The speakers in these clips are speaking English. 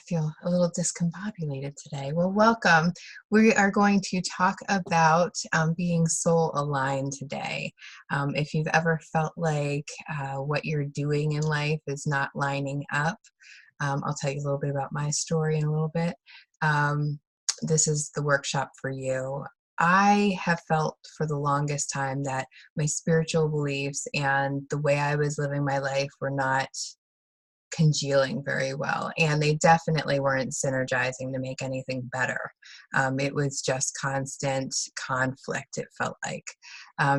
feel a little discombobulated today. Well, welcome. We are going to talk about being soul aligned today. If you've ever felt like what you're doing in life is not lining up, I'll tell you a little bit about my story in a little bit. This is the workshop for you. I have felt for the longest time that my spiritual beliefs and the way I was living my life were not congealing very well, and they definitely weren't synergizing to make anything better. It was just constant conflict, it felt like.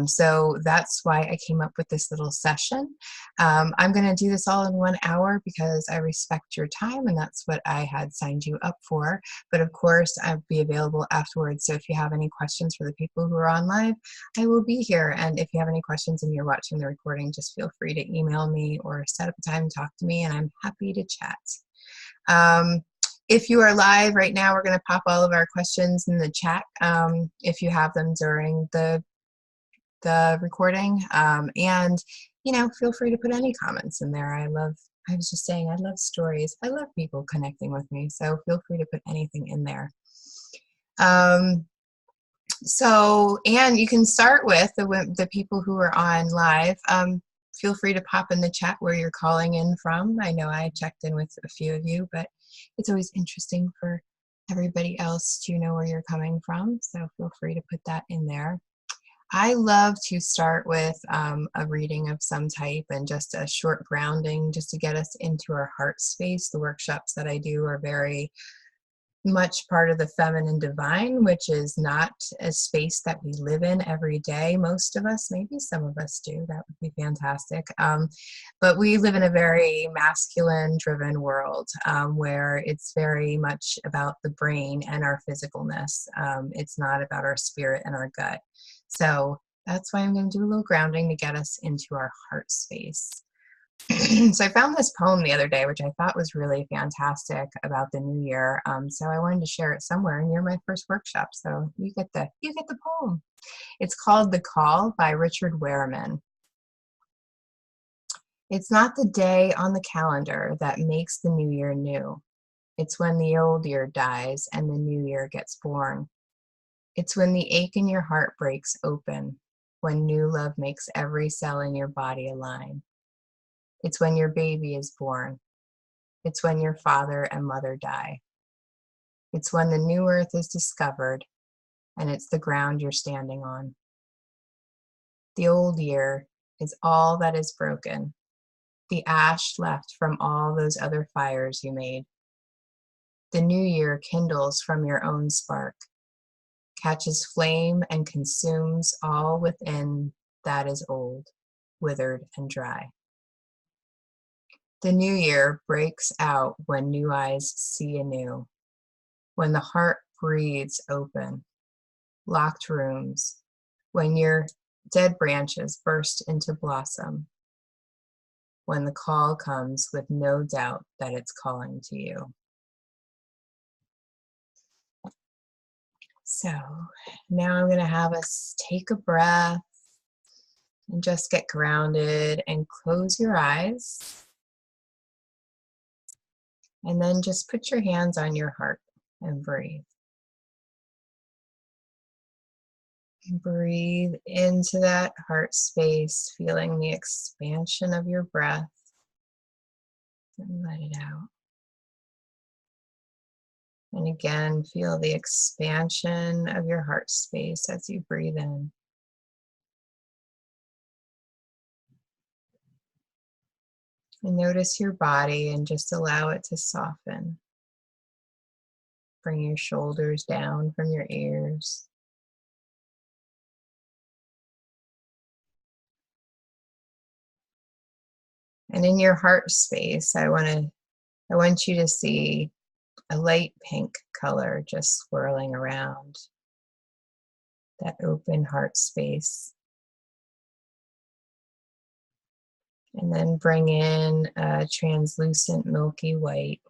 So that's why I came up with this little session. I'm going to do this all in 1 hour because I respect your time, and that's what I had signed you up for. But of course, I'll be available afterwards. So if you have any questions for the people who are on live, I will be here. And if you have any questions and you're watching the recording, just feel free to email me or set up a time to talk to me, and I'm happy to chat. If you are live right now, we're going to pop all of our questions in the chat if you have them during the recording. And, you know, feel free to put any comments in there. I was just saying, I love stories. I love people connecting with me. So feel free to put anything in there. And you can start with the people who are on live. Feel free to pop in the chat where you're calling in from. I know I checked in with a few of you, but it's always interesting for everybody else to know where you're coming from. So feel free to put that in there. I love to start with a reading of some type and just a short grounding just to get us into our heart space. The workshops that I do are very much part of the feminine divine, which is not a space that we live in every day. Most of us, maybe some of us do. That would be fantastic. But we live in a very masculine driven world where it's very much about the brain and our physicalness. It's not about our spirit and our gut. So that's why I'm going to do a little grounding to get us into our heart space. So I found this poem the other day, which I thought was really fantastic about the new year. So I wanted to share it somewhere, and you're my first workshop, so you get the poem. It's called "The Call" by Richard Wehrman. It's not the day on the calendar that makes the new year new. It's when the old year dies and the new year gets born. It's when the ache in your heart breaks open, when new love makes every cell in your body align. It's when your baby is born. It's when your father and mother die. It's when the new earth is discovered, and it's the ground you're standing on. The old year is all that is broken, the ash left from all those other fires you made. The new year kindles from your own spark, catches flame and consumes all within that is old, withered, and dry. The new year breaks out when new eyes see anew, when the heart breathes open, locked rooms, when your dead branches burst into blossom, when the call comes with no doubt that it's calling to you. So now I'm going to have us take a breath and just get grounded and close your eyes. And then just put your hands on your heart and breathe. Breathe into that heart space, feeling the expansion of your breath, and let it out. And again, feel the expansion of your heart space as you breathe in. And notice your body and just allow it to soften. Bring your shoulders down from your ears. And in your heart space, I want you to see a light pink color just swirling around that open heart space. And then bring in a translucent milky white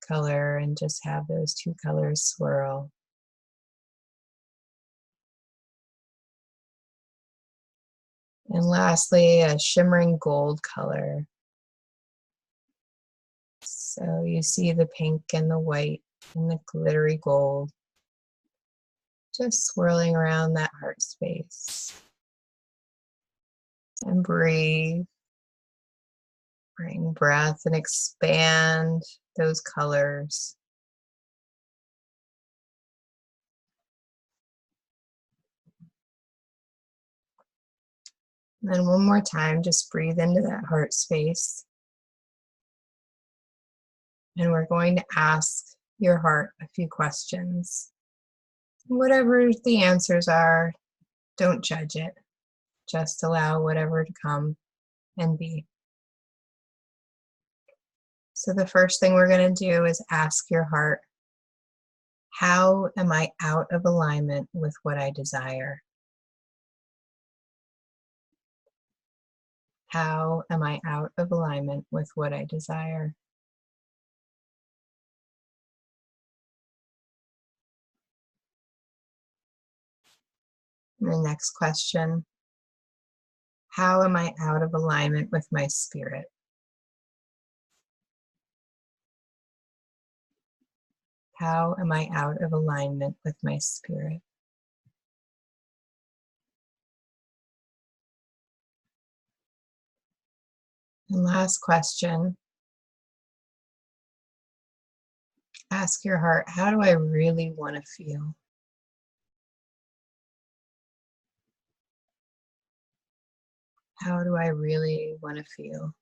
color and just have those two colors swirl. And lastly, a shimmering gold color. So you see the pink and the white and the glittery gold just swirling around that heart space. And breathe. Bring breath and expand those colors. And then one more time, just breathe into that heart space. And we're going to ask your heart a few questions. Whatever the answers are, don't judge it. Just allow whatever to come and be. So the first thing we're going to do is ask your heart, how am I out of alignment with what I desire? How am I out of alignment with what I desire? And the next question, how am I out of alignment with my spirit? How am I out of alignment with my spirit? And last question, ask your heart, how do I really want to feel? How do I really want to feel?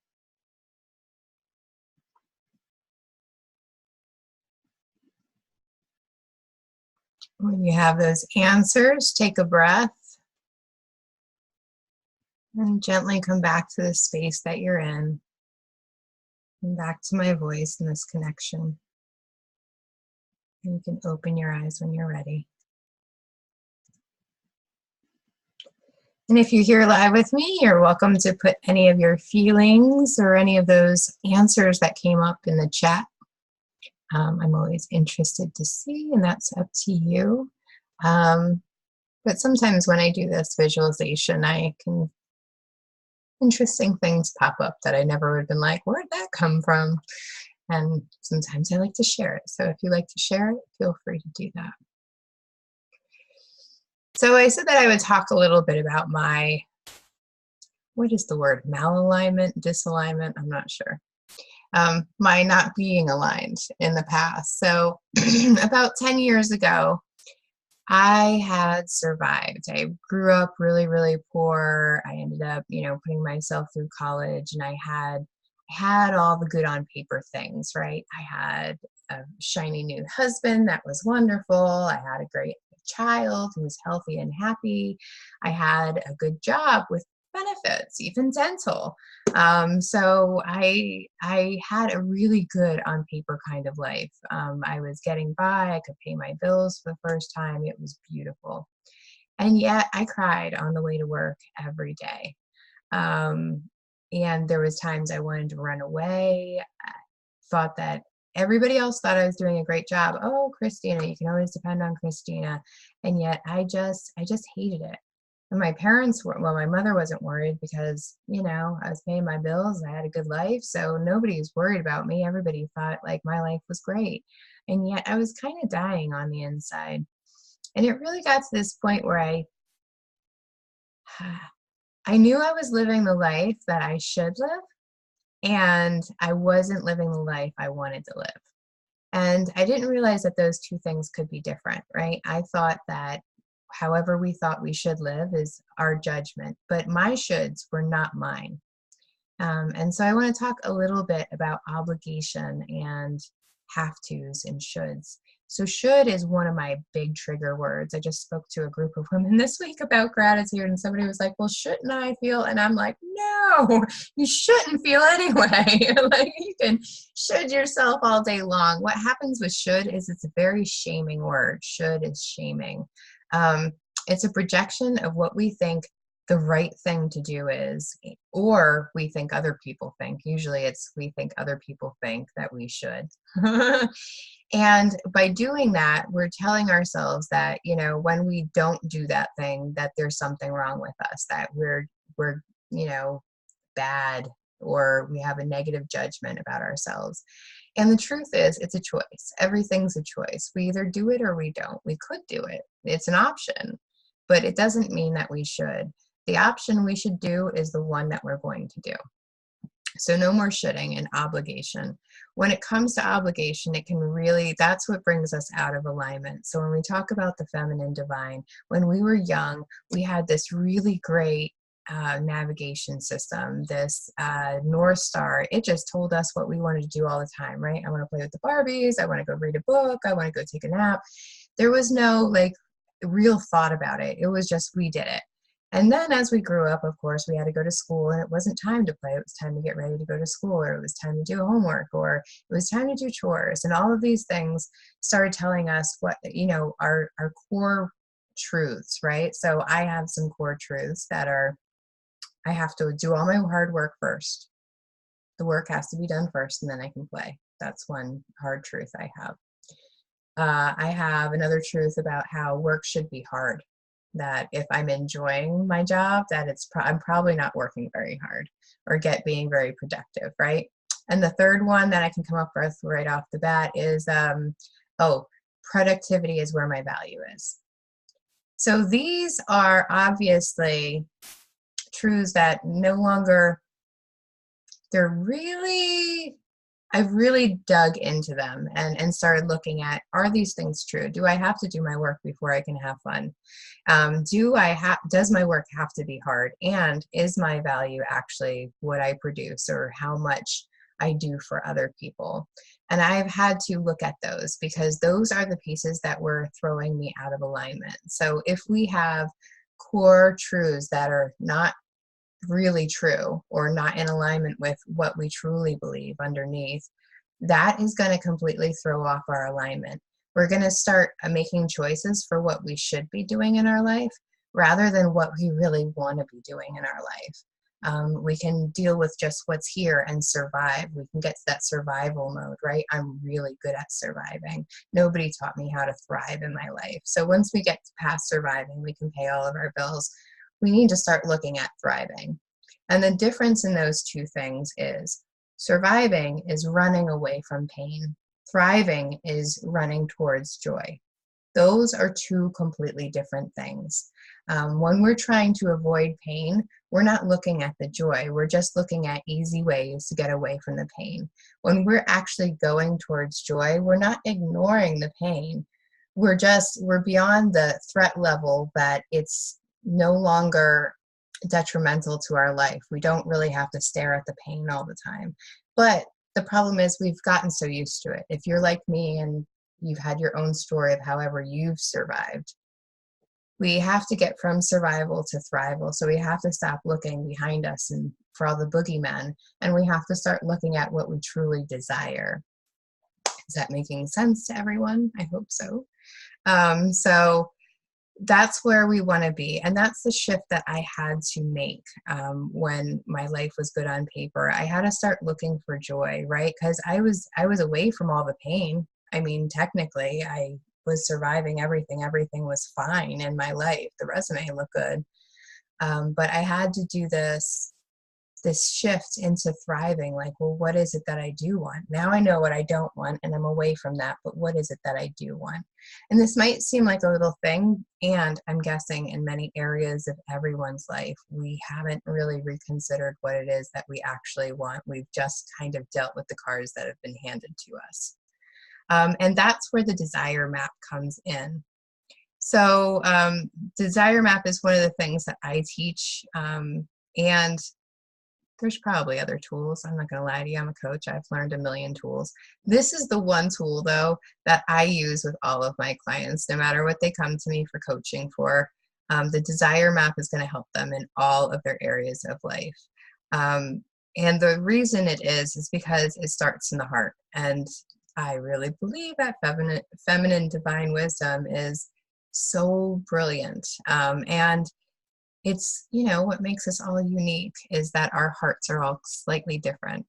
When you have those answers, take a breath and gently come back to the space that you're in and back to my voice and this connection. And you can open your eyes when you're ready. And if you're here live with me, you're welcome to put any of your feelings or any of those answers that came up in the chat. I'm always interested to see, and that's up to you. But sometimes when I do this visualization, interesting things pop up that I never would have been like, where'd that come from? And sometimes I like to share it. So if you like to share it, feel free to do that. So I said that I would talk a little bit about what is the word? Malalignment, disalignment? I'm not sure. My not being aligned in the past. So about 10 years ago, I had survived. I grew up really, really poor. I ended up, putting myself through college, and I had all the good on paper things, right? I had a shiny new husband that was wonderful. I had a great child who was healthy and happy. I had a good job with benefits, even dental. So I had a really good on paper kind of life. I was getting by. I could pay my bills for the first time. It was beautiful. And yet I cried on the way to work every day. And there was times I wanted to run away. I thought that everybody else thought I was doing a great job. Oh, Christina, you can always depend on Christina. And yet I just hated it. And my parents were, well, my mother wasn't worried because, I was paying my bills. I had a good life. So nobody was worried about me. Everybody thought like my life was great. And yet I was kind of dying on the inside. And it really got to this point where I knew I was living the life that I should live, and I wasn't living the life I wanted to live. And I didn't realize that those two things could be different, right? I thought that however we thought we should live is our judgment, but my shoulds were not mine. And so I want to talk a little bit about obligation and have tos and shoulds. So should is one of my big trigger words. I just spoke to a group of women this week about gratitude, and somebody was like, well, shouldn't I feel? And I'm like, no, you shouldn't feel anyway. Like, you can should yourself all day long. What happens with should is it's a very shaming word. Should is shaming. It's a projection of what we think the right thing to do is, or we think other people think. Usually it's we think other people think that we should. And by doing that, we're telling ourselves that, when we don't do that thing, that there's something wrong with us, that we're bad, or we have a negative judgment about ourselves. And the truth is, it's a choice. Everything's a choice. We either do it or we don't. We could do it. It's an option, but it doesn't mean that we should. The option we should do is the one that we're going to do. So no more shoulding and obligation. When it comes to obligation, it can really, that's what brings us out of alignment. So when we talk about the feminine divine, when we were young, we had this really great navigation system, this North Star. It just told us what we wanted to do all the time, right? I want to play with the Barbies. I want to go read a book. I want to go take a nap. There was no like real thought about it. It was just, we did it. And then as we grew up, of course, we had to go to school, and it wasn't time to play. It was time to get ready to go to school, or it was time to do homework, or it was time to do chores. And all of these things started telling us what, our core truths, right? So I have some core truths that are, I have to do all my hard work first. The work has to be done first, and then I can play. That's one hard truth I have. I have another truth about how work should be hard. That if I'm enjoying my job, that I'm probably not working very hard or being very productive, right? And the third one that I can come up with right off the bat is, productivity is where my value is. So these are obviously truths that no longer, I've really dug into them and started looking at, are these things true? Do I have to do my work before I can have fun? Does my work have to be hard? And is my value actually what I produce or how much I do for other people? And I've had to look at those because those are the pieces that were throwing me out of alignment. So if we have core truths that are not really true or not in alignment with what we truly believe underneath, that is going to completely throw off our alignment. We're going to start making choices for what we should be doing in our life rather than what we really want to be doing in our life. We can deal with just what's here and survive. We can get to that survival mode, right? I'm really good at surviving. Nobody taught me how to thrive in my life. So once we get past surviving, we can pay all of our bills. We need to start looking at thriving. And the difference in those two things is surviving is running away from pain. Thriving is running towards joy. Those are two completely different things. When we're trying to avoid pain, we're not looking at the joy. We're just looking at easy ways to get away from the pain. When we're actually going towards joy, we're not ignoring the pain. We're beyond the threat level that it's no longer detrimental to our life. We don't really have to stare at the pain all the time. But the problem is we've gotten so used to it. If you're like me and you've had your own story of however you've survived, we have to get from survival to thrival. So we have to stop looking behind us and for all the boogeymen, and we have to start looking at what we truly desire. Is that making sense to everyone? I hope so. So that's where we want to be. And that's the shift that I had to make when my life was good on paper. I had to start looking for joy, right? Because I was away from all the pain. I mean, technically, I was surviving everything. Everything was fine in my life. The resume looked good. But I had to do this shift into thriving. Like, well, what is it that I do want? Now I know what I don't want, and I'm away from that. But what is it that I do want? And this might seem like a little thing, and I'm guessing in many areas of everyone's life, we haven't really reconsidered what it is that we actually want. We've just kind of dealt with the cards that have been handed to us. And that's where the desire map comes in. So desire map is one of the things that I teach, and there's probably other tools. I'm not going to lie to you. I'm a coach. I've learned a million tools. This is the one tool, though, that I use with all of my clients, no matter what they come to me for coaching for. The desire map is going to help them in all of their areas of life. And the reason it is because it starts in the heart. And I really believe that feminine divine wisdom is so brilliant. And it's, what makes us all unique is that our hearts are all slightly different.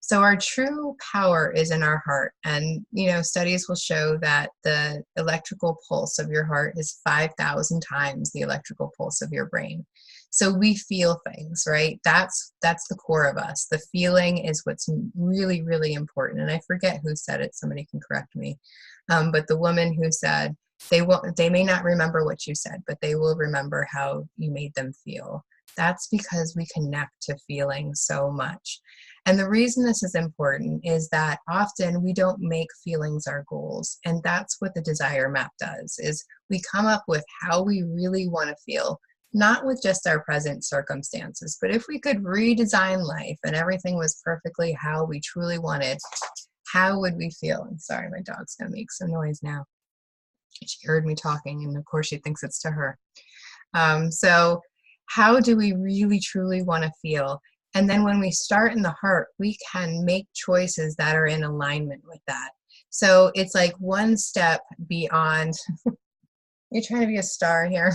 So our true power is in our heart. And, studies will show that the electrical pulse of your heart is 5,000 times the electrical pulse of your brain. So we feel things, right? That's the core of us. The feeling is what's really, really important. And I forget who said it. Somebody can correct me. But the woman who said, they may not remember what you said, but they will remember how you made them feel. That's because we connect to feeling so much. And the reason this is important is that often we don't make feelings our goals. And that's what the desire map does, is we come up with how we really want to feel, not with just our present circumstances, but if we could redesign life and everything was perfectly how we truly wanted, how would we feel? And sorry, my dog's gonna make some noise now. She heard me talking, and of course she thinks it's to her. So how do we really truly want to feel? And then when we start in the heart, we can make choices that are in alignment with that. So it's like one step beyond. You're trying to be a star here.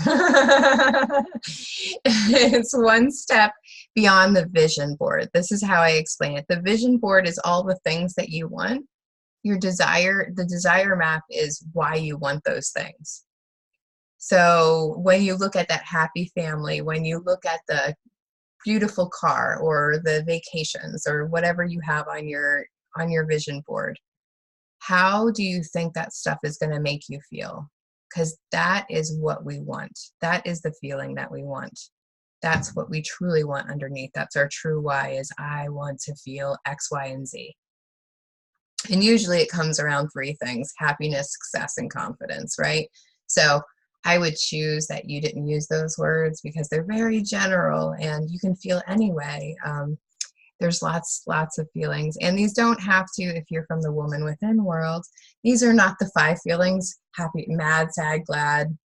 It's one step beyond the vision board. This is how I explain it. The vision board is all the things that you want. Your desire, the desire map is why you want those things. So when you look at that happy family, when you look at the beautiful car or the vacations or whatever you have on your vision board, how do you think that stuff is going to make you feel? Because that is what we want. That is the feeling that we want. That's what we truly want underneath. That's our true why, is I want to feel X, Y, and Z. And usually it comes around three things: happiness, success, and confidence, right? So I would choose that you didn't use those words because they're very general and you can feel anyway. There's lots of feelings, and these don't have to, if you're from the Woman Within world, these are not the 5 feelings: happy, mad, sad, glad,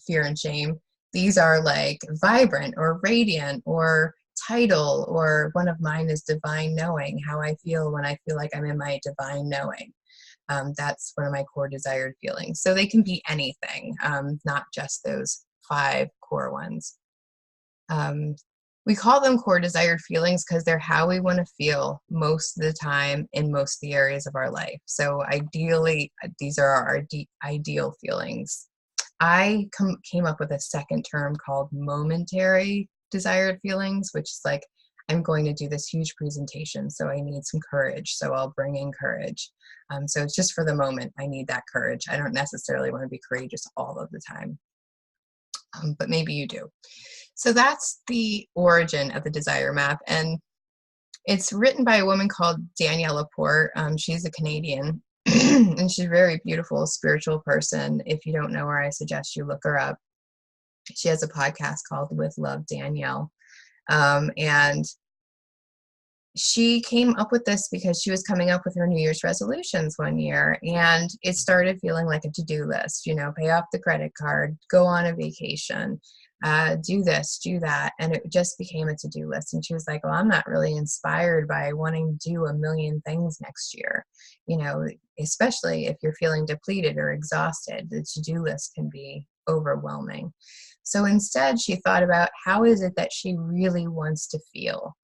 fear, and shame. These are like vibrant or radiant or tidal, or one of mine is divine knowing, how I feel when I feel like I'm in my divine knowing. That's one of my core desired feelings. So they can be anything, not just those 5 core ones. We call them core desired feelings because they're how we want to feel most of the time in most of the areas of our life. So ideally, these are our ideal feelings. I came up with a second term called momentary desired feelings, which is like, I'm going to do this huge presentation, so I need some courage, so I'll bring in courage. So it's just for the moment, I need that courage. I don't necessarily want to be courageous all of the time, but maybe you do. So that's the origin of the desire map, and it's written by a woman called Danielle Laporte. She's a Canadian, and she's a very beautiful spiritual person. If you don't know her, I suggest you look her up. She has a podcast called With Love Danielle, and she came up with this because she was coming up with her New Year's resolutions one year, and it started feeling like a to-do list. Pay off the credit card, go on a vacation, do this, do that, and it just became a to-do list. And she was like, well, I'm not really inspired by wanting to do a million things next year, especially if you're feeling depleted or exhausted. The to-do list can be overwhelming. So instead, she thought about, how is it that she really wants to feel?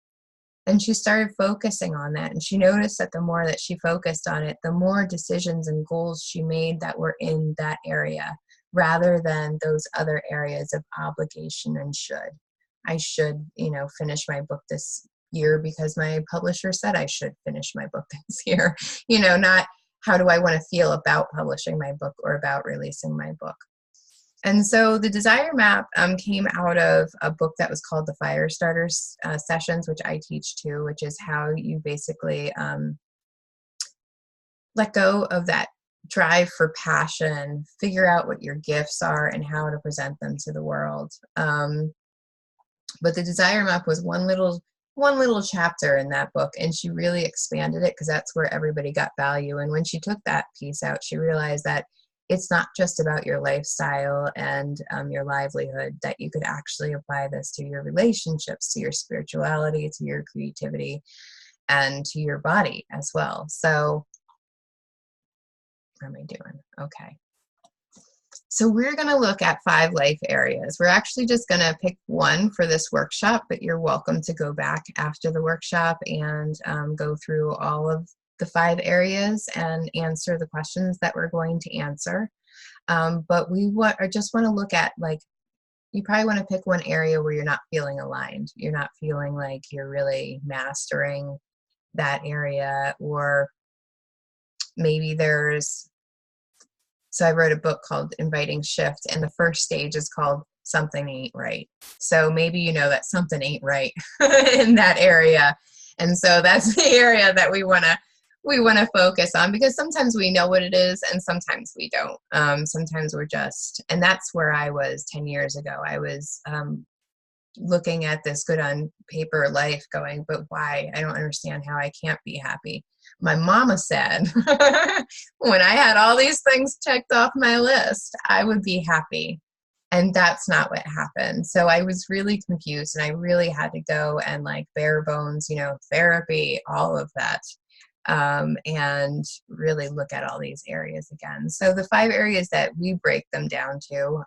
And she started focusing on that, and she noticed that the more that she focused on it, the more decisions and goals she made that were in that area, rather than those other areas of obligation and should. I should, finish my book this year because my publisher said I should finish my book this year. Not how do I want to feel about publishing my book or about releasing my book. And so the desire map came out of a book that was called the Firestarter Sessions, which I teach too, which is how you basically let go of that drive for passion, figure out what your gifts are and how to present them to the world. But the desire map was one little chapter in that book, and she really expanded it because that's where everybody got value. And when she took that piece out, she realized that it's not just about your lifestyle and your livelihood, that you could actually apply this to your relationships, to your spirituality, to your creativity, and to your body as well. So, what am I doing? Okay. So we're going to look at 5 life areas. We're actually just going to pick one for this workshop, but you're welcome to go back after the workshop and go through all of the 5 areas and answer the questions that we're going to answer. But we just want to look at like you probably want to pick one area where you're not feeling aligned. You're not feeling like you're really mastering that area, or maybe there's, so I wrote a book called Inviting Shift, and the first stage is called Something Ain't Right. So maybe you know that something ain't right in that area. And so that's the area that we want to focus on, because sometimes we know what it is and sometimes we don't. Sometimes we're just, and that's where I was 10 years ago. I was looking at this good on paper life going, but why? I don't understand how I can't be happy. My mama said when I had all these things checked off my list, I would be happy. And that's not what happened. So I was really confused, and I really had to go and like bare bones, therapy, all of that, and really look at all these areas again. So the 5 areas that we break them down to,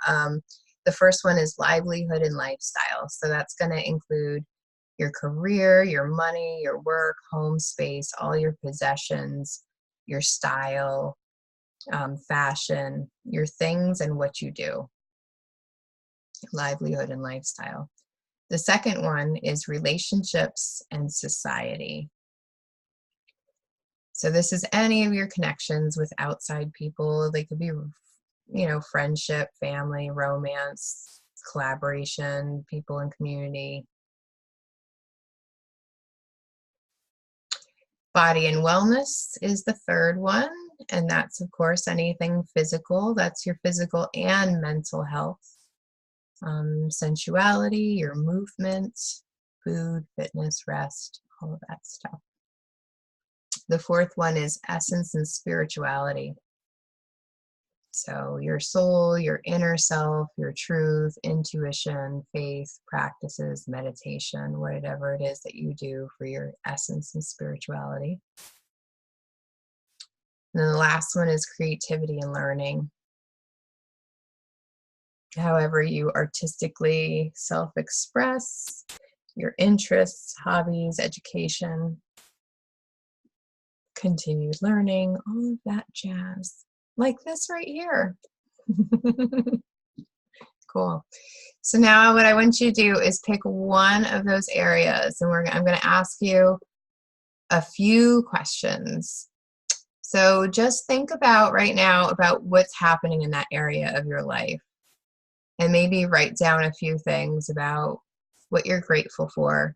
the first one is livelihood and lifestyle. So that's going to include your career, your money, your work, home space, all your possessions, your style, fashion, your things, and what you do. Livelihood and lifestyle. The second one is relationships and society. So this is any of your connections with outside people. They could be, friendship, family, romance, collaboration, people in community. Body and wellness is the third one, and that's, of course, anything physical. That's your physical and mental health. Sensuality, your movement, food, fitness, rest, all of that stuff. The fourth one is essence and spirituality. So your soul, your inner self, your truth, intuition, faith, practices, meditation, whatever it is that you do for your essence and spirituality. And then the last one is creativity and learning. However you artistically self-express, your interests, hobbies, education, continued learning, all of that jazz. Like this right here. Cool. So now what I want you to do is pick one of those areas, and I'm going to ask you a few questions. So just think about right now about what's happening in that area of your life, and maybe write down a few things about what you're grateful for.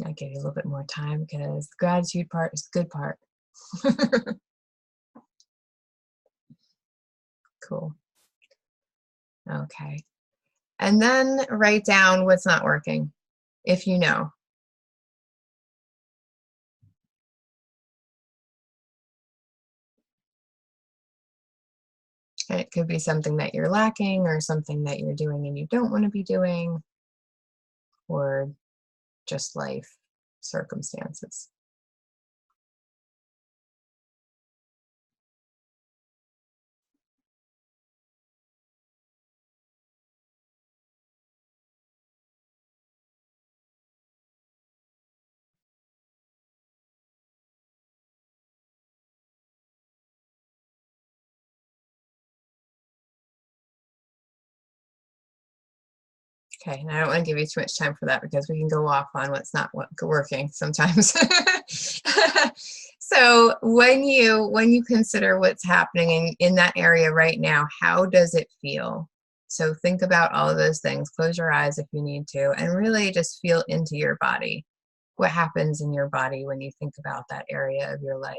I'll give you a little bit more time because the gratitude part is the good part. Cool. Okay. And then write down what's not working, if you know. And it could be something that you're lacking, or something that you're doing and you don't want to be doing, or just life circumstances. Okay, and I don't want to give you too much time for that because we can go off on what's not working sometimes. So when you consider what's happening in that area right now, how does it feel? So think about all of those things. Close your eyes if you need to, and really just feel into your body. What happens in your body when you think about that area of your life?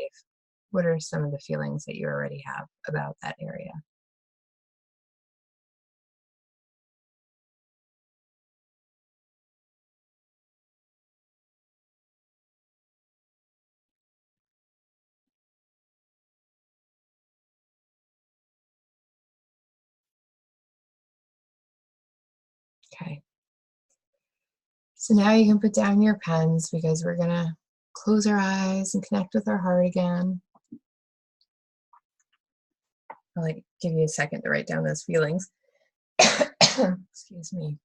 What are some of the feelings that you already have about that area? Okay. So now you can put down your pens because we're gonna close our eyes and connect with our heart again. I'll like give you a second to write down those feelings. Excuse me.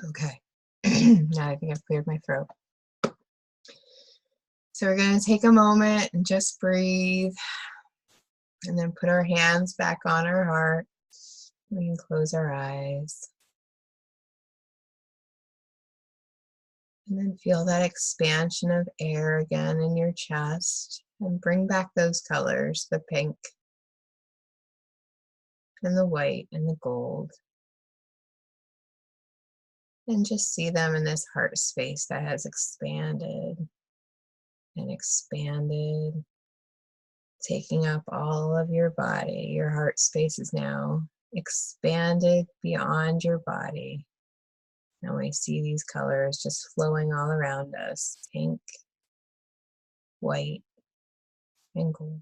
Okay. Now I think I've cleared my throat. So we're going to take a moment and just breathe and then put our hands back on our heart. We can close our eyes. And then feel that expansion of air again in your chest and bring back those colors, the pink and the white and the gold. And just see them in this heart space that has expanded and expanded, taking up all of your body. Your heart space is now expanded beyond your body. And we see these colors just flowing all around us, pink, white, and gold.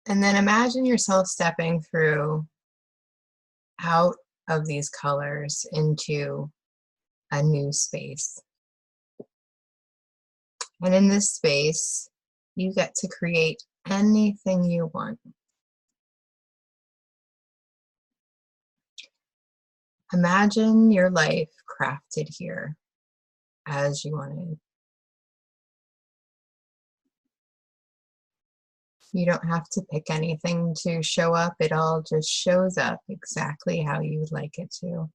And then imagine yourself stepping through out of these colors into a new space. And in this space, you get to create anything you want. Imagine your life crafted here as you wanted. You don't have to pick anything to show up. It all just shows up exactly how you would like it to.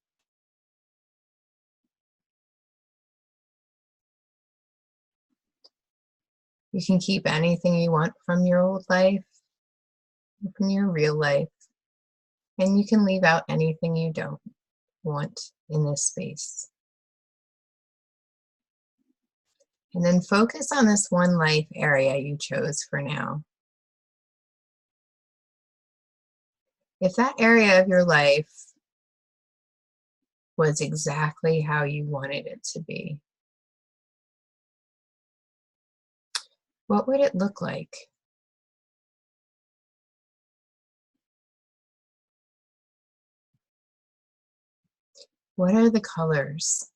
You can keep anything you want from your old life, from your real life, and you can leave out anything you don't want in this space. And then focus on this one life area you chose for now. If that area of your life was exactly how you wanted it to be, what would it look like? What are the colors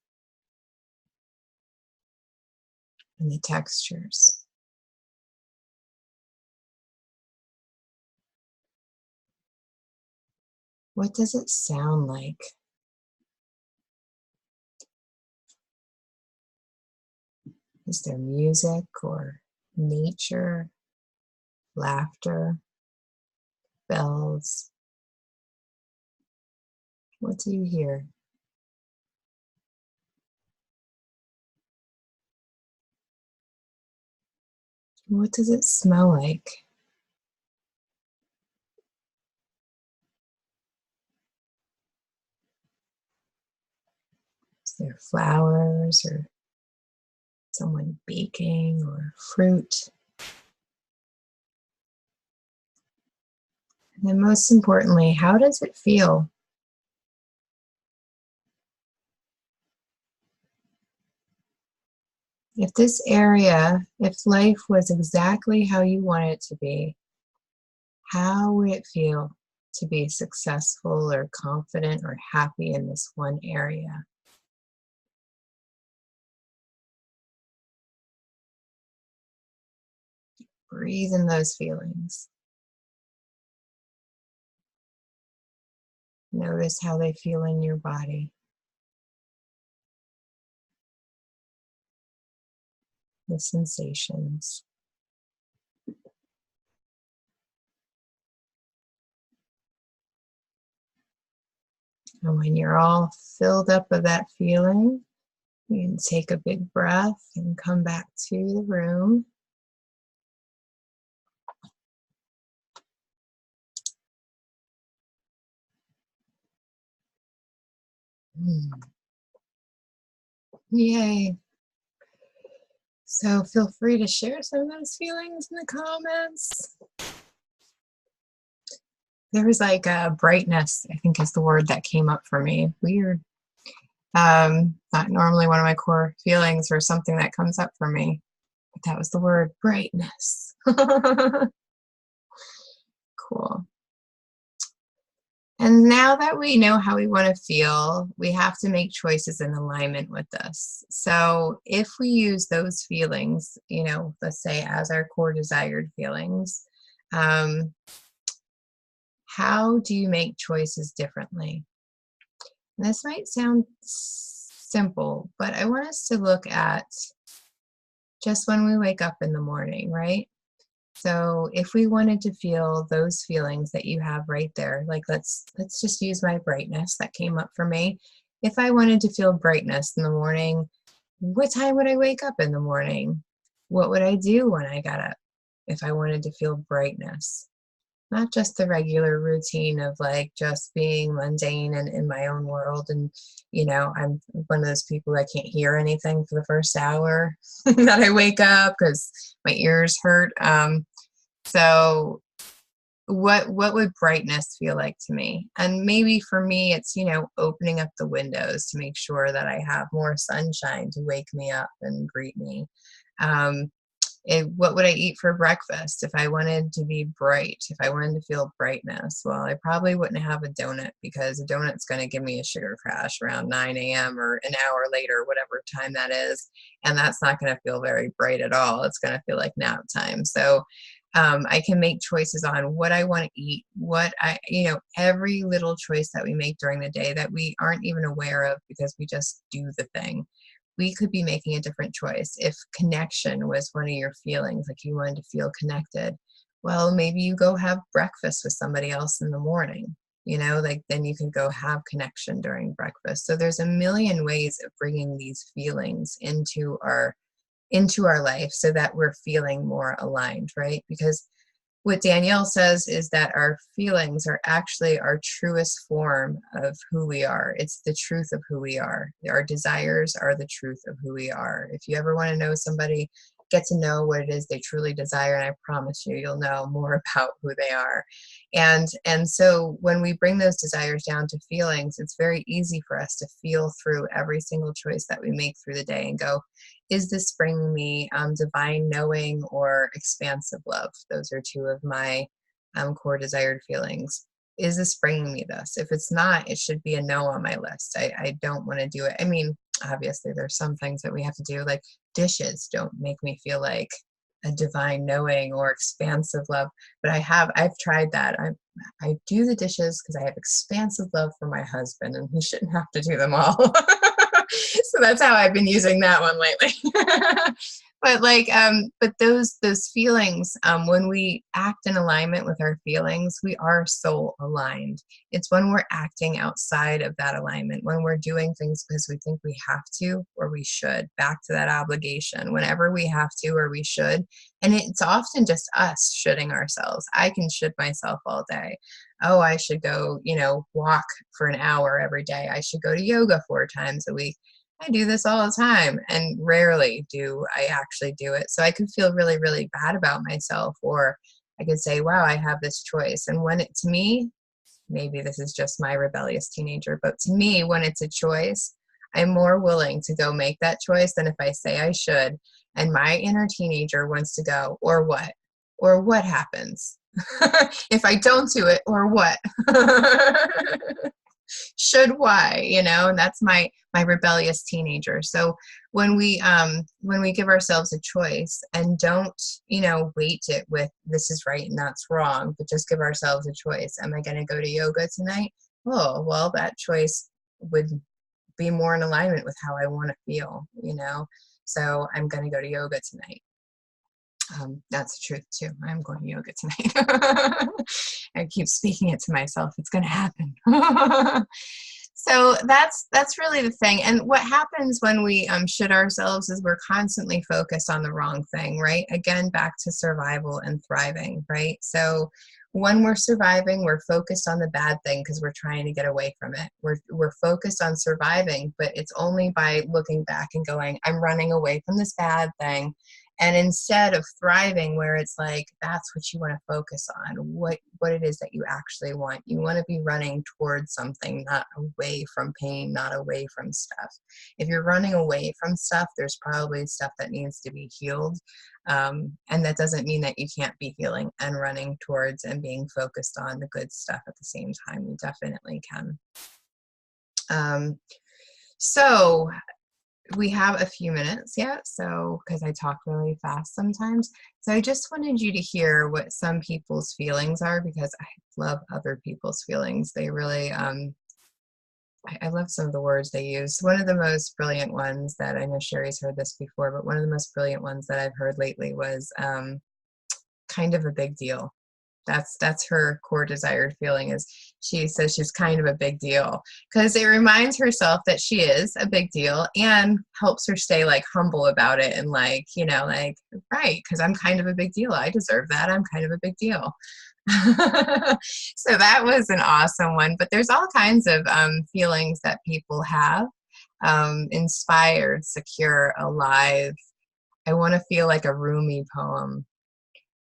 and the textures? What does it sound like? Is there music or nature, laughter, bells? What do you hear? What does it smell like? Is there flowers or someone baking or fruit? And then most importantly, how does it feel? If this area, if life was exactly how you want it to be, how would it feel to be successful or confident or happy in this one area? Breathe in those feelings. Notice how they feel in your body, the sensations. And when you're all filled up with that feeling, you can take a big breath and come back to the room. Yay. So feel free to share some of those feelings in the comments. there was like a brightness, I think is the word that came up for me. Weird. Not normally one of my core feelings or something that comes up for me, but that was the word brightness. Cool. And now that we know how we want to feel, we have to make choices in alignment with this. So if we use those feelings, let's say as our core desired feelings, um, how do you make choices differently? And this might sound simple, but I want us to look at just when we wake up in the morning, right? So if we wanted to feel those feelings that you have right there, like let's just use my brightness that came up for me. If I wanted to feel brightness in the morning, what time would I wake up in the morning? What would I do when I got up if I wanted to feel brightness? Not just the regular routine of like just being mundane and in my own world. And, I'm one of those people that can't hear anything for the first hour that I wake up because my ears hurt. So what would brightness feel like to me? And maybe for me, it's, opening up the windows to make sure that I have more sunshine to wake me up and greet me. What would I eat for breakfast if I wanted to be bright, if I wanted to feel brightness? Well, I probably wouldn't have a donut because a donut's going to give me a sugar crash around 9 a.m. or an hour later, whatever time that is. And that's not going to feel very bright at all. It's going to feel like nap time. So I can make choices on what I want to eat, every little choice that we make during the day that we aren't even aware of because we just do the thing. We could be making a different choice. If connection was one of your feelings, like you wanted to feel connected, well, maybe you go have breakfast with somebody else in the morning, like then you can go have connection during breakfast. So there's a million ways of bringing these feelings into our life so that we're feeling more aligned, right? Because what Danielle says is that our feelings are actually our truest form of who we are. It's the truth of who we are. Our desires are the truth of who we are. If you ever want to know somebody, get to know what it is they truly desire, and I promise you'll know more about who they are. And so when we bring those desires down to feelings, it's very easy for us to feel through every single choice that we make through the day and go, is this bringing me divine knowing or expansive love? Those are two of my core desired feelings. Is this bringing me this? If it's not, it should be a no on my list. I don't want to do it. I mean, obviously there's some things that we have to do, like dishes don't make me feel like a divine knowing or expansive love, but I've tried that. I do the dishes because I have expansive love for my husband and he shouldn't have to do them all. So that's how I've been using that one lately. But those feelings, when we act in alignment with our feelings, we are soul aligned. It's when we're acting outside of that alignment, when we're doing things because we think we have to or we should, back to that obligation, whenever we have to or we should. And it's often just us shoulding ourselves. I can should myself all day. Oh, I should go, walk for an hour every day. I should go to yoga 4 times a week. I do this all the time, and rarely do I actually do it. So I could feel really, really bad about myself, or I could say, wow, I have this choice. And to me, maybe this is just my rebellious teenager, but to me, when it's a choice, I'm more willing to go make that choice than if I say I should. And my inner teenager wants to go, or what? Or what happens? If I don't do it, or what? Should why, and that's my rebellious teenager. So when we give ourselves a choice and don't weight it with this is right and that's wrong, but just give ourselves a choice. Am I going to go to yoga tonight? Oh, well, that choice would be more in alignment with how I want to feel, so I'm going to go to yoga tonight. That's the truth too. I'm going to yoga tonight. I keep speaking it to myself. It's going to happen. So that's really the thing. And what happens when we should ourselves is we're constantly focused on the wrong thing, right? Again, back to survival and thriving, right? So when we're surviving, we're focused on the bad thing because we're trying to get away from it. We're focused on surviving, but it's only by looking back and going, I'm running away from this bad thing. And instead of thriving where it's like that's what you want to focus on, what it is that you actually want. You want to be running towards something, not away from pain, not away from stuff. If you're running away from stuff, there's probably stuff that needs to be healed. And that doesn't mean that you can't be healing and running towards and being focused on the good stuff at the same time. You definitely can. So we have a few minutes yet, so because I talk really fast sometimes. So I just wanted you to hear what some people's feelings are, because I love other people's feelings. They really, I love some of the words they use. One of the most brilliant ones that I know Sherry's heard this before, but one of the most brilliant ones that I've heard lately was kind of a big deal. That's her core desired feeling. Is she says she's kind of a big deal, because it reminds herself that she is a big deal and helps her stay like humble about it and like, you know, like, right, because I'm kind of a big deal. I deserve that. I'm kind of a big deal. So that was an awesome one. But there's all kinds of feelings that people have. Inspired, secure, alive. I want to feel like a Rumi poem.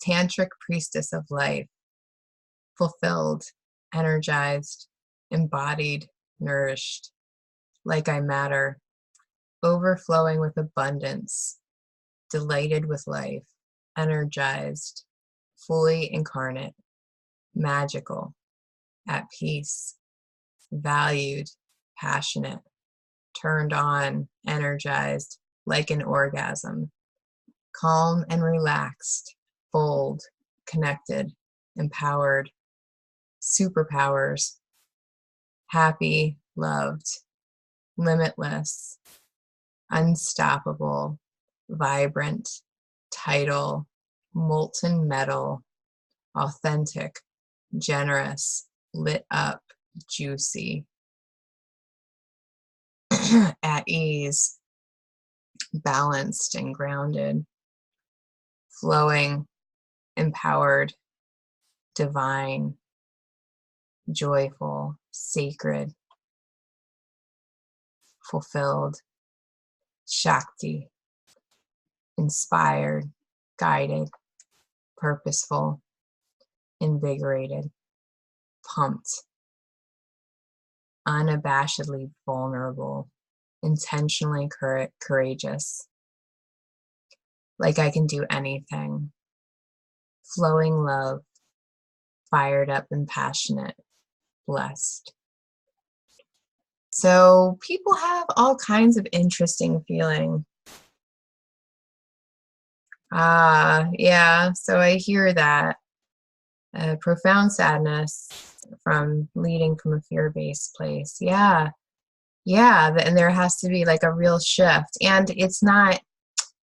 Tantric priestess of life. Fulfilled, energized, embodied, nourished, like I matter, overflowing with abundance, delighted with life, energized, fully incarnate, magical, at peace, valued, passionate, turned on, energized, like an orgasm, calm and relaxed, bold, connected, empowered, superpowers, happy, loved, limitless, unstoppable, vibrant, tidal, molten metal, authentic, generous, lit up, juicy, at ease, balanced and grounded, flowing, empowered, divine, joyful, sacred, fulfilled, Shakti, inspired, guided, purposeful, invigorated, pumped, unabashedly vulnerable, intentionally courageous, like I can do anything, flowing love, fired up and passionate, blessed. So people have all kinds of interesting feeling. Yeah, so I hear that. Profound sadness from leading from a fear-based place. Yeah, and there has to be like a real shift. And it's not,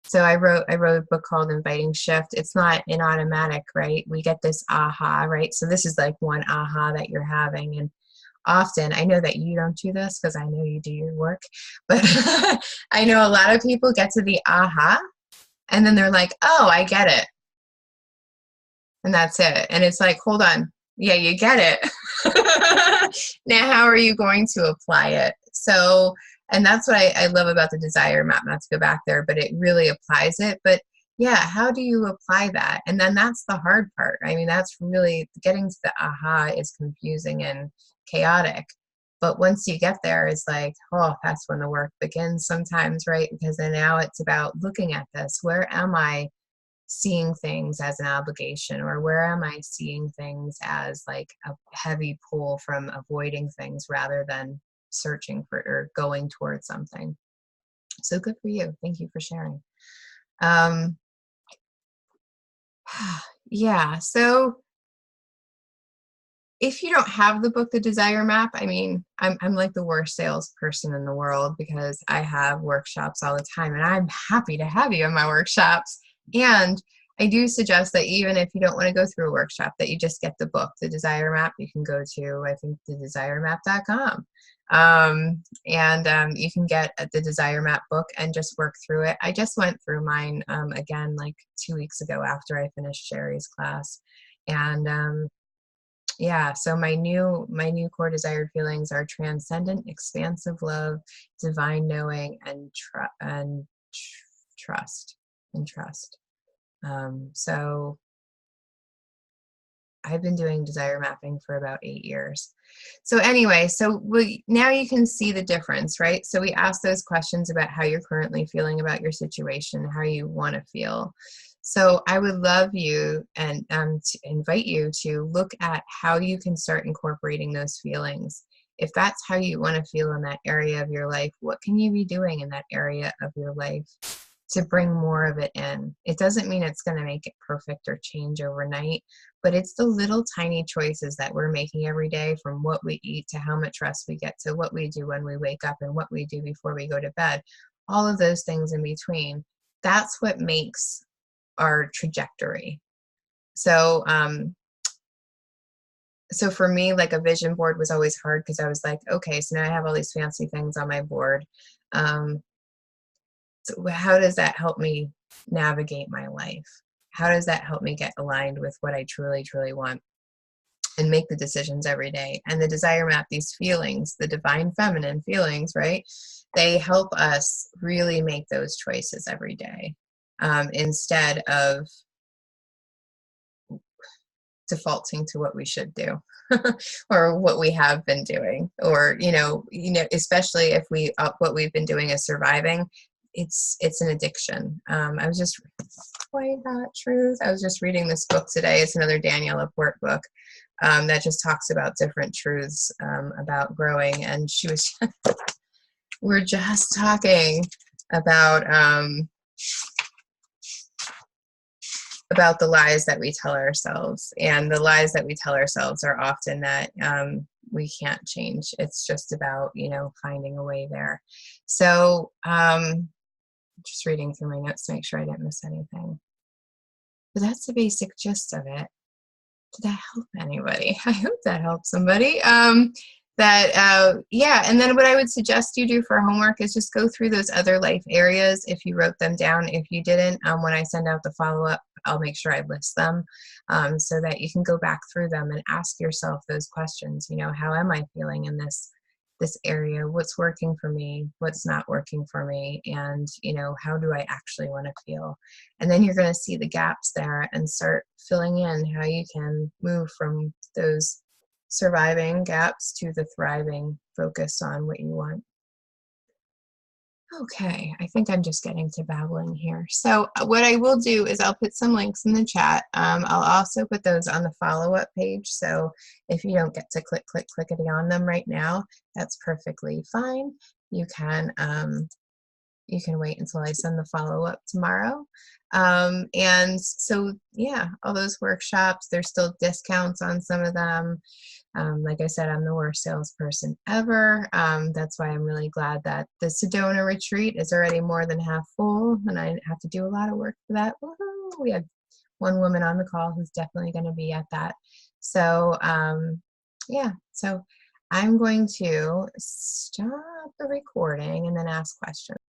so I wrote a book called Inviting Shift. It's not an automatic, right? We get this aha, right? So this is like one aha that you're having. And often, I know that you don't do this because I know you do your work, but I know a lot of people get to the aha and then they're like, oh, I get it. And that's it. And it's like, hold on. Yeah, you get it. Now, how are you going to apply it? So, and that's what I love about the desire map, not to go back there, but it really applies it. But yeah, how do you apply that? And then that's the hard part. I mean, that's really getting to the aha is confusing and chaotic. But once you get there, it's like, oh, that's when the work begins sometimes, right? Because then now it's about looking at this. Where am I seeing things as an obligation, or where am I seeing things as like a heavy pull from avoiding things rather than searching for or going towards something? So good for you. Thank you for sharing. Yeah, so if you don't have the book, The Desire Map, I mean, I'm like the worst salesperson in the world because I have workshops all the time and I'm happy to have you in my workshops. And I do suggest that even if you don't want to go through a workshop, that you just get the book, The Desire Map. You can go to, I think, thedesiremap.com. You can get the Desire Map book and just work through it. I just went through mine again like 2 weeks ago after I finished Sherry's class. And yeah, so my new core desired feelings are transcendent, expansive love, divine knowing, and trust. and trust. So I've been doing desire mapping for about 8 years. So anyway, now you can see the difference, right? So we asked those questions about how you're currently feeling about your situation, how you want to feel. So I would love you and to invite you to look at how you can start incorporating those feelings. If that's how you want to feel in that area of your life, what can you be doing in that area of your life to bring more of it in? It doesn't mean it's going to make it perfect or change overnight, but it's the little tiny choices that we're making every day, from what we eat to how much rest we get to what we do when we wake up and what we do before we go to bed. All of those things in between. That's what makes our trajectory. So, so for me, like, a vision board was always hard because I was like, okay, so now I have all these fancy things on my board. So how does that help me navigate my life? How does that help me get aligned with what I truly, truly want and make the decisions every day? And the desire map, these feelings, the divine feminine feelings, right? They help us really make those choices every day, instead of defaulting to what we should do or what we have been doing, or especially if what we've been doing is surviving. It's an addiction. I was just Quite Not Truth. I was just reading this book today. It's another Danielle Laporte book, that just talks about different truths, about growing. And we're just talking about the lies that we tell ourselves. And the lies that we tell ourselves are often that we can't change. It's just about, finding a way there. So just reading through my notes to make sure I didn't miss anything. But that's the basic gist of it. Did that help anybody? I hope that helps somebody. Yeah, and then what I would suggest you do for homework is just go through those other life areas if you wrote them down. If you didn't, when I send out the follow-up, I'll make sure I list them, so that you can go back through them and ask yourself those questions. How am I feeling in this area? What's working for me? What's not working for me? And how do I actually want to feel? And then you're going to see the gaps there and start filling in how you can move from those surviving gaps to the thriving focus on what you want. Okay, I think I'm just getting to babbling here. So what I will do is I'll put some links in the chat. I'll also put those on the follow-up page. So if you don't get to clickety on them right now, that's perfectly fine. You can wait until I send the follow-up tomorrow. And so, yeah, all those workshops, there's still discounts on some of them. Like I said, I'm the worst salesperson ever. That's why I'm really glad that the Sedona retreat is already more than half full, and I have to do a lot of work for that. Woo-hoo! We have one woman on the call who's definitely going to be at that. So, yeah, so I'm going to stop the recording and then ask questions.